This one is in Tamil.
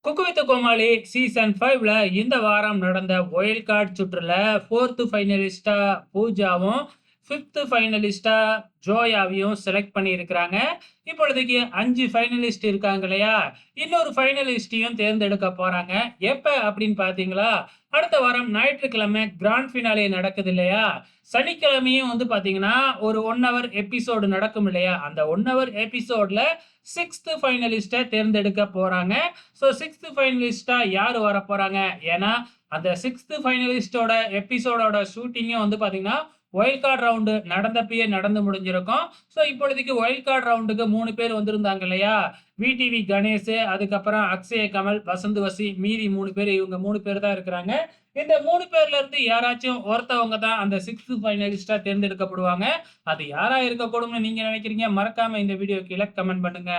குக்கு வித் கோமாளி சீசன் 5ல இந்த வாரம் நடந்த ஒயில்ட் கார்ட் சுற்றுல 4த் ஃபைனலிஸ்டா பூஜாவும், 5த் ஃபைனலிஸ்டா ஜோயாவையும் செலக்ட் பண்ணியிருக்கிறாங்க. இப்பொழுதைக்கு 5 ஃபைனலிஸ்ட் இருக்காங்க இல்லையா? இன்னொரு ஃபைனலிஸ்ட்டையும் தேர்ந்தெடுக்க போறாங்க. எப்ப அப்படின்னு பார்த்தீங்களா? அடுத்த வாரம் ஞாயிற்றுக்கிழமை கிராண்ட் ஃபினாலே நடக்குது இல்லையா? சனிக்கிழமையும் பார்த்தீங்கன்னா, ஒரு 1 ஹவர் எபிசோடு நடக்கும் இல்லையா? அந்த 1 ஹவர் எபிசோட்ல 6த் ஃபைனலிஸ்ட்ட தேர்ந்தெடுக்க போறாங்க. ஸோ 6த் ஃபைனலிஸ்ட்டா யாரு வரப்போறாங்க? ஏன்னா, அந்த 6த் ஃபைனலிஸ்ட்டோட எபிசோடோட ஷூட்டிங்கும் பார்த்தீங்கன்னா, வைல்ட் கார்ட் ரவுண்டு நடந்தப்பயே நடந்து முடிஞ்சிருக்கும். ஸோ இப்பொழுதைக்கு வைல்ட் கார்ட் ரவுண்டுக்கு 3 பேர் வந்திருந்தாங்க இல்லையா? விடிவி கணேஷ், அதுக்கப்புறம் அக்ஷய கமல், வசந்த் வசி மீதி 3 பேர் இவங்க 3 பேர் தான் இருக்கிறாங்க. இந்த 3 பேர்ல இருந்து யாராச்சும் ஒருத்தவங்க தான் அந்த 6த் ஃபைனலிஸ்ட்டா தேர்ந்தெடுக்கப்படுவாங்க. அது யாரா இருக்கக்கூடும்னு நீங்க நினைக்கிறீங்க? மறக்காம இந்த வீடியோ கீழ கமெண்ட் பண்ணுங்க.